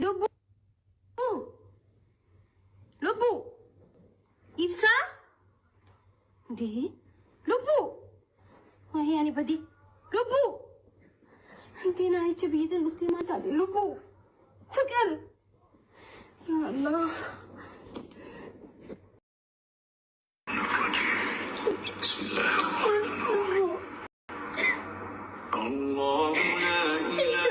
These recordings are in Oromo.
Lubu, lubu, Ibsaan. Hindi. Lubu. Ay, ani ba di? Lubu. Hindi na ichabitan. Lubu mata di. Lubu. Fakir. Ya Allah. Bismillahirrahmanirrahim. الله لا إله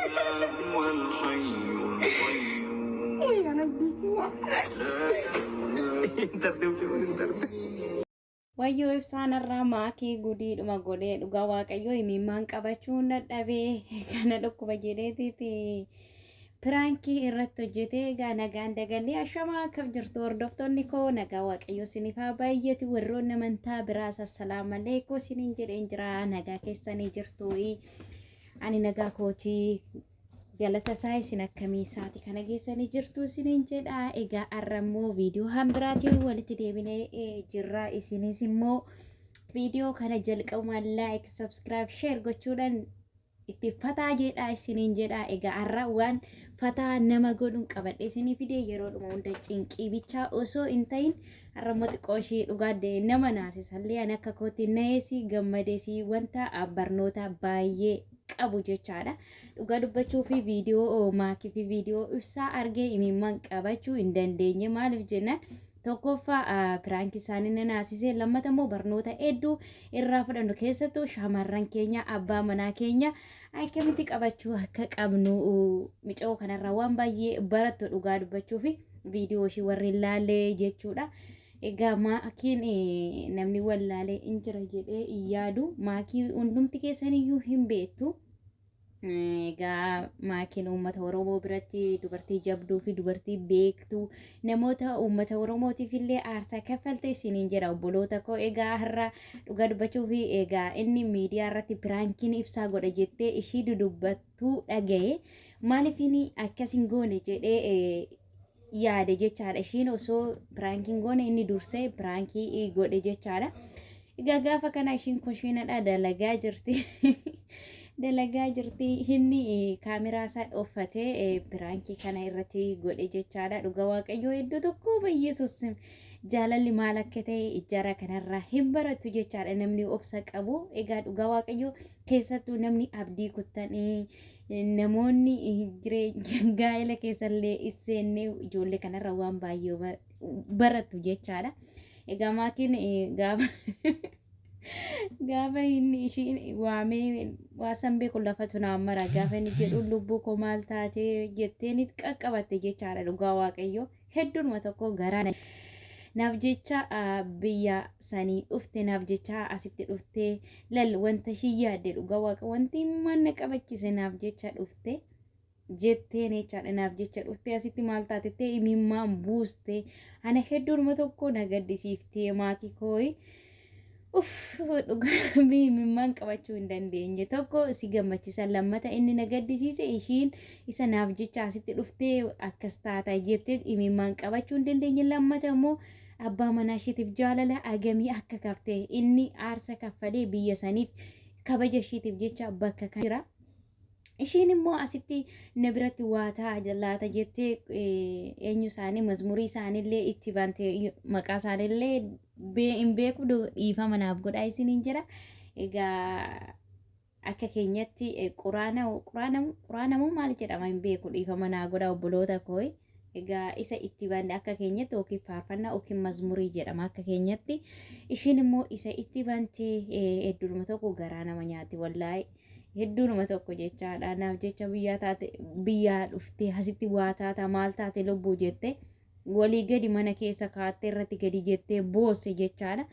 إلا هو الحي القيوم Ya Rabbi. لا تأخذه Wayyoo ibsaanarraa maakii gudiidhuma godhee dhugaa waaqayyoo himimmaan qabachuun dadhabee kana dhukkuba jedheetiiti piraankii irratti hojjetee egaa nagaan dagallee ashamaa akkam jirtu hordoftoonni koo nagaa waaqayyoo isiniif haa baay'atu warroonni amantaa biraa assalaam alaykum isiniin jedheen jira nagaa keessanii jirtu ani nagaa kootii galata isaa isin akkamii isaati kana geessanii jirtu isiniin jedha egaa arrammoo viidiyoo hambiraatiin walitti deebinee jirra isinis immoo viidiyoo kana jalqabuma like subscribe share gochuudhaan itti fataa jedha isiniin jedha egaa arra waan fataa nama godhuun qabadhe isinii fidee yeroo dhuma hunda cinqii bichaa osoo hin ta'in arrammoo xiqqooshii dhugaadde nama naasisallee an akka kootti na'eesi gammadeesi wanta barnoota baay'ee qabu jechaadha dhugaa dubbachuu fi viidiyoo maakii fi viidiyoo ibsaa argee himimmaan qabachuu hin dandeenye maaliif jennaan tokkoffaa piraankii isaanii naasisee lammata immoo barnoota hedduu irraa fudhannu keessattuu shamarran keenya abbaa manaa keenya akkamitti qabachuu akka qabnu micoo kanarraa waan baay'ee barattu dhugaa dubbachuu fi viidiyoo ishii warri ilaalee jechuudha. Egaa maakiin namni wallaalee hin jira jedhee yaadu maakii hundumti keessaniyyuu hin beektu. Egaa maakiin uummata Oromoo biratti dubartii jabduu fi dubartii beektu namoota uummata Oromootiif illee aarsaa kaffalte isiniin jedha obboloota koo egaa har'a dhugaa dubbachuu fi egaa inni miidiyaa irratti piraankiin ibsaa godha jettee ishii dudubbattuu dhagaye maaliif inni akkas hin goone jedhee yaade jechaadha ishiin osoo piraankiin goone inni dursee piraankii godhe jechaadha egaa gaafa kana ishiin koshiinadha dalagaa jirti inni kaameraa isaa dhooffatee piraankii kana irratti godhe jechaadha dhugaa waaqayyoo iddoo tokko bayyeessus jaalalli maal akka ta'e ijara kanarraa hin baratu jechaadha namni obsa qabu egaa dhugaa waaqayyoo keessattuu namni abdii kuttanii namoonni jireenya gaa'ela keessallee isseenne ijoollee kanarra waan baay'ee baratu jechaadha egaa maakiin gaafa inni ishiin waamee waasan beeku lafatu naan mara gaafa inni jedhu lubbuu koo maal taate jetteen qaqqabatte jechaadha dhugaa waaqayyoo hedduunuma tokko garaa naaf jecha biyya sanii dhufte naaf jecha asitti dhufte lal wanta ishii yaadde dhugaa waaqa wanti manna qabachise naaf jecha dhufte jettee jechaadha naaf jecha dhufte asitti maal taatee himimmaan buuste ana hedduunuma tokko na gaddisiiftee maakii kooyi dhugaa himimmaan qabachuu hin dandeenye tokko si gammachisa lammata inni na gaddisiise ishiin isa naaf jecha asitti dhuftee akkas taata jettee himimmaan qabachuu hin dandeenye lammata immoo abbaa manaa ishiitiif jaalala agamii akka kaftee inni aarsa kaffalee biyya saniif kabaja ishiitiif jecha bakka kan jira ishiin immoo asitti na biratti waataa laata jettee eenyu isaanii mazmurii isaaniillee itti bante maqaa isaaniillee hin beeku dhiifama naaf godhaa isiniin jira egaa akka keenyatti quraanamu maal jedhama hin beeku dhiifama naa godhaa obboloota koo egaa isa itti bande akka keenyatti yookiin faarfannaa yookiin mazmurii jedhama akka keenyatti ishiin immoo isa itti bante hedduunuma tokko garaa nama nyaatti wallahi hedduunuma tokko jechaadha naaf jecha biyyaa dhufte asitti waa taata maal taate lubbuu jette walii gadi mana keessa kaattee irratti gadi jettee boosse jechaadha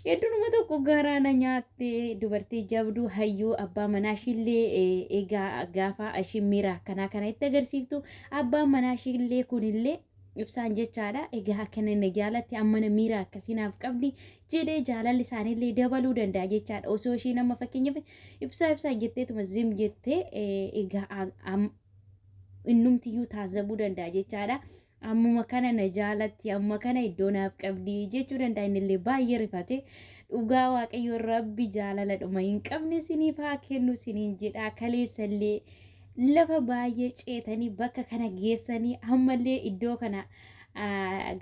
hedduunuma tokko garaana nyaatte dubartii jabduu hayyuu abbaa manaa ishillee egaa gaafa ishiin miira kana itti agarsiiftu abbaan manaa ishillee kunillee ibsaan jechaadha egaa akkana na jaalatti amma na miira akkasinaaf qabdi jedhee jaalalli isaaniillee dabaluu danda'a jechaadha osoo ishii nama fakkeenyaaf ibsaa jetteetuma zim jettee egaa innumtiyyuu taasisuu danda'a jechaadha ammuma kana na jaalatti amma kana iddoo naaf qabdi jechuu danda'a innillee baay'ee rifate dhugaa waaqayyo rabbi jaalala dhuma hin qabne siniif haa kennu siniin jedha kaleessallee lafa baay'ee ceetanii bakka kana geessanii ammallee iddoo kana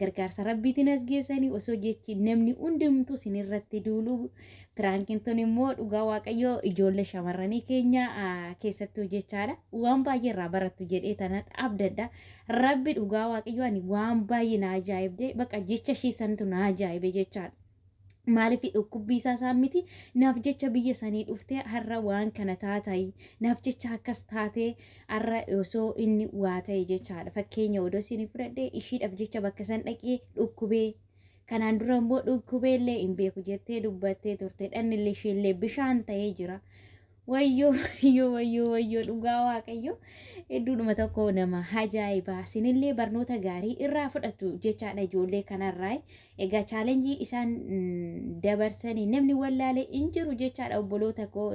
gargaarsa rabbiitiin as geessanii osoo jechi namni hundumtuu sinirratti duulu piraankiin tun immoo dhugaa waaqayyoo ijoollee shamarranii keenya keessattuu jechaadha waan baay'ee irraa barattu jedhee tana abdadda rabbi dhugaa waaqayyoo ani waan baay'ee na ajaa'ibde bakka jecha shiisantu na ajaa'ibe jechaadha. Maaliif dhukkubbii isaa miti naaf jecha biyya sanii dhuftee har'a waan kana taatai naaf jecha akkas taatee har'a osoo inni waa ta'e jechaadha fakkeenya odoo isin fudhadhee ishiidhaaf jecha bakka san dhaqee dhukkubee kanaan dura immoo dhukkubeellee hin beeku jettee dubbattee turte dhannillee ishiillee bishaan ta'ee jira. Wayyoo dhugaa waaqayyo hedduudhuma tokko nama ajaa'ibaa sinillee barnoota gaarii irraa fudhatu jechaadha ijoollee kanarraa egaa chaalenjii isaan dabarsanii namni wallaalee hin jiru jechaadha obboloota koo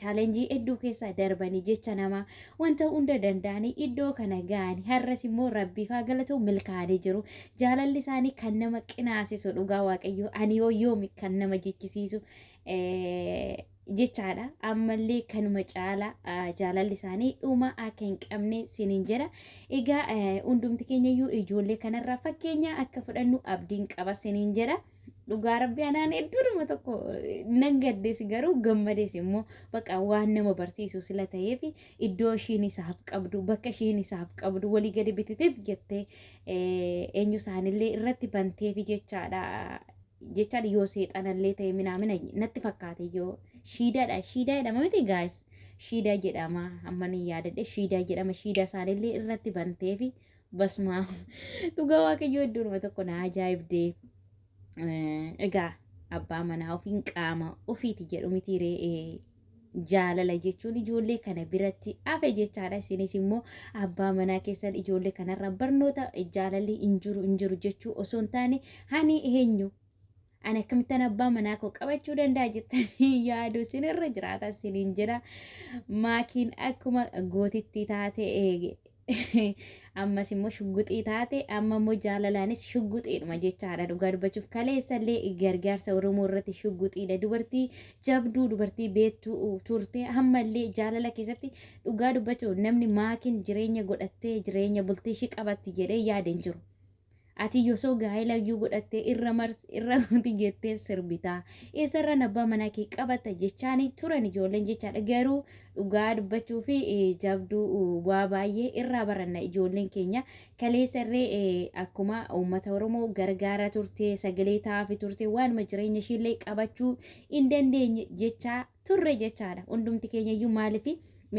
chaalenjii hedduu keessa darbanii jecha nama wanta hunda danda'anii iddoo kana ga'anii har'as immoo rabbiif haa galatu milkaa'anii jiru jaalalli isaanii kan nama qinaasisu dhugaa waaqayyo ani yoomi kan nama jechisiisu jechaadha ammallee kanuma caalaa jaalalli isaanii dhuma akka hin qabne sinin jedha egaa hundumti keenyayyuu ijoollee kanarraa fakkeenya akka fudhannu abdiin qaba sinin jedha dhugaa rabbi anaan hedduudhuma tokko nan gaddees garuu gammadees immoo bakka waan nama barsiisu sila ta'eef iddoo ishiin isaaf qabdu bakka ishiin isaaf qabdu walii gadi bititeef jettee eenyu isaanillee irratti banteef jechaadha yoo seexanallee ta'e minaamina natti fakkaate yoo shiidaa jedhama miti gaayis shiidaa jedhama amma ni yaadadhe shiidaa jedhama shiidaa isaanillee irratti banteefi basmaa dhugaa waaqayyoo iddoonuma tokko na ajaa'ibdee egaa abbaa manaa ofiin qaama ofiiti jedhu miti jaalala jechuun ijoollee kana biratti hafe jechaadha isinis immoo abbaa manaa keessan ijoollee kanarra barnoota jaalalli hin jiru jechuu osoo hin taane hani eenyu ani akkamittan abbaa manaa koo qabachuu danda'a jettanii yaadu sinirra jiraata sinin jedha maakiin akkuma gootitti taate ammas immoo shugguxii taate amma immoo jaalalaanis shugguxiidhuma jechaadha dhugaa dubbachuuf kaleessallee gargaarsa oromoo irratti shugguxiidha dubartii jabduu dubartii beektuu turte ammallee jaalala keessatti dhugaa dubbachuuf namni maakiin jireenya godhattee jireenya bultii ishii qabatti jedhee yaada hin jiru. Ati yosoo gaa'elayyuu godhattee irra muti jettee sirbitaa eessarra abbaa manaa kee qabata jechaani turan ijoolleen jechaadha garuu dhugaa dubbachuu fi jabduu waa baay'ee irraa baranna ijoolleen keenya kaleessarree akkuma uummata oromoo gargaara turte sagalee taa'aa turte waanuma jireenya ishiillee qabachuu hin dandeenye jechaa turre jechaadha hundumti keenyayyuu maaliif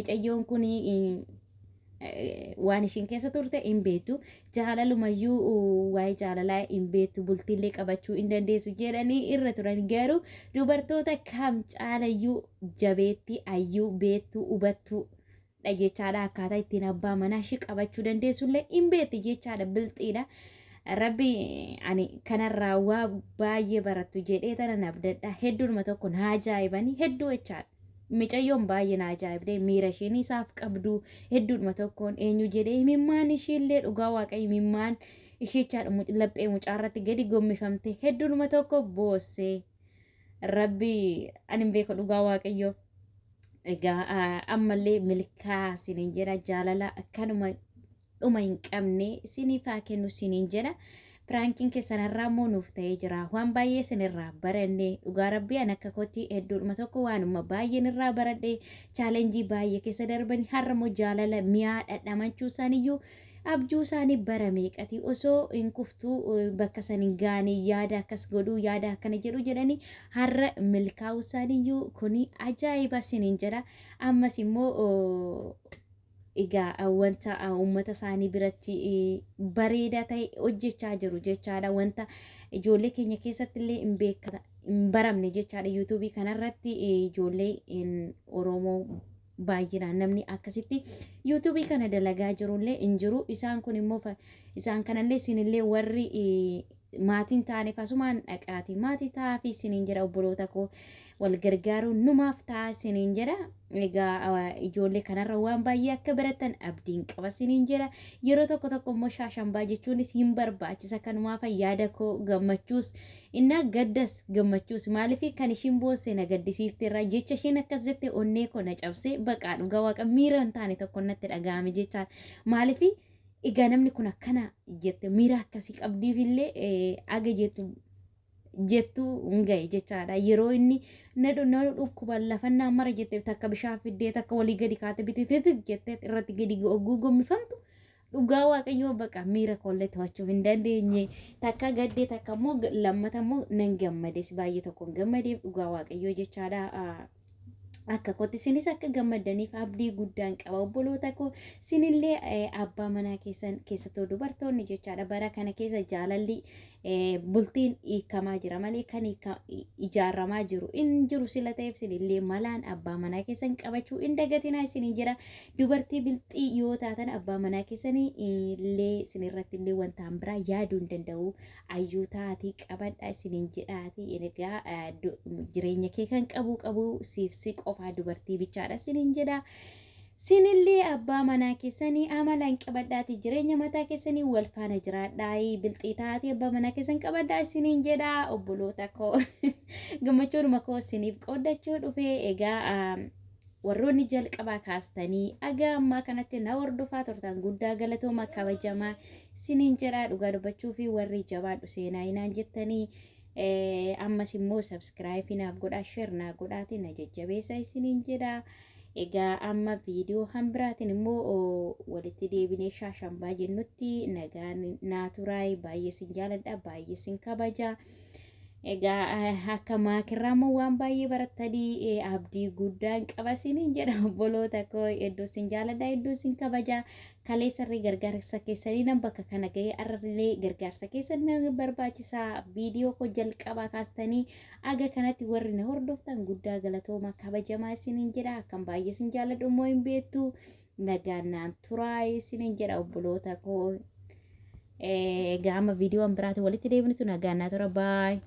micayyoon kun waan ishiin keessa turte hin beektu jaalalumayyuu waa'ee jaalalaa hin beektu bultiillee qabachuu hin dandeessu jedhanii irra turan garuu dubartoota kam caalayyuu jabeetti ayyuu beektu hubattu jechaadha akkaataa ittiin abbaa manaa ishii qabachuu dandeessullee hin beekti jechaadha bilxiidha. Rabbi ani kanarraa waa baay'ee barattu jedhee tana nabdadha hedduudhuma tokko na ajaa'ibanii hedduu jechaadha. Micayyoon baay'ee na ajaa'ibdee miira ishiin isaaf qabdu hedduudhuma tokkoon eenyu jedhee himimmaan ishiillee dhugaa waaqayyo himimmaan ishichaadha laphee mucaarratti gadi gommifamte hedduudhuma tokko boossee rabbi ani hin beeku dhugaa waaqayyo egaa ammallee milkaa sinin jedha jaalala akkanuma dhuma hin qabne siniif haa kennu sinin jedha. Pirankiin keessanirraa immoo nuuf ta'ee jira waan baay'ee sinirraa baranne dhugaa rabbii an akka kootti hedduudhuma tokko waanuma baay'een irraa baradhe chaalenjii baay'ee keessa darbanii har'a immoo jaalala mi'aa dhadhamachuu isaaniiyyuu abjuu isaanii bara meeqati osoo hin kuftuu bakka san hin gaane yaada akkas godhuu yaada akkana jedhu jedhanii har'a milkaa'uu isaaniiyyuu kuni ajaa'iba sinin jedha ammas immoo egaa wanta uummata isaanii biratti bareedaa ta'e hojjechaa jiru jechaadha wanta ijoollee keenya keessatti illee hin baramne jechaadha yuutuubii kanarratti ijoollee oromoo baay'inaan namni akkasitti yuutuubii kana dalagaa jirullee hin jiru isaan kun immoo isaan kanallee isinillee warri maatiin taane kasumaan dhaqaati maatii taa'afi isiniin jedha obboloota koo wal gargaaruun numaaf ta'a isiniin jedha. Egaa ijoollee kanarra waan baay'ee akka baratan abdiin qaba isiniin jedha. Yeroo tokko tokko immoo shaashambaa jechuunis hin barbaachisa kanumaaf yaada koo gammachuus inna gaddas gammachuus maaliif kan ishiin boosse na gaddisiifteerra jecha ishiin akkas jette onnee koo na cabsee baqaa dhugaa waaqa miira hin taane tokko natti dhaga'ame jechaan maaliif egaa namni kun akkana jette miira akkasii qabdiifillee aga jettu hungaye jechaadha. Yeroo inni na dhukkuba lafannaa mara jettee takka bishaan fiddee takka walii gadi kaate bitititi jettee irratti gadi oguu gommifamtu dhugaa waaqayyoo baqa miira kollee to'achuuf hin dandeenye takka gaddee takka immoo lammata immoo nan gammades baay'ee tokkoon gammadeef dhugaa waaqayyoo jechaadha. Akka kooti sinis akka gammadaniif abdii guddaan qaba obboloota koo sinillee abbaa manaa keessattuu dubartoonni jechaadha bara kana keessa jaalalli bultiin hiikamaa jira malee kan ijaaramaa jiru in jiru sila ta'eef sinillee malaan abbaa manaa keessan qabachuu hin dagatinaa isiniin jira dubartii bilxii yoo taatan abbaa manaa keessanii illee sinirratti illee wantaan biraa yaaduu hin danda'u ayyuu taatii qabadha isiniin jedhaati egaa jireenya kee kan qabu siifsi qofaa dubartii bichaadha isiniin jedha. Sinillee abbaa manaa keessanii amalaan qabadhaati jireenya mataa keessanii wal faana jiraadhaa bilxii taatee abbaa manaa keessan qabadhaa isiniin jedha obboloota koo gammachuudhuma koo isiniif qoodachuu dhufee egaa warroonni jalqabaa kaastanii aga ammaa kanatti na hordofaa turtan guddaa galatooma kabajamaa isiniin jedha dhugaa dubbachuu fi warri jabaadhu seenaa inaan jettanii ammas immoo subscribe naaf godhaa share naa godhaati na jajjabeessa isiniin jedha. Egaa amma viidiyoo hambiraatiin immoo walitti deebinee shaashambaa jennutti nagaan naaturaay baay'ee sin jaaladha baay'ee sin kabaja. Egaa akka maakirraa immoo waan baay'ee barattanii abdii guddaan qaba isiniin jedha obboloota koo hedduu sin jaaladha hedduu sin kabaja. Kaleessarree gargaarsa keessanii nan bakka kana ga'ee arrallee gargaarsa keessan nan barbaachisaa viidiyoo koo jalqabaa kaastanii aga kanatti warri na hordoftan guddaa galatooma kabajamaa isiniin jedha akkam baay'ee sin jaaladhu immoo hin beektu nagaan naan turaa isiniin jedha obboloota koo. Gama viidiyoo biraatiin walitti deebinutu nagaan naa tura baay.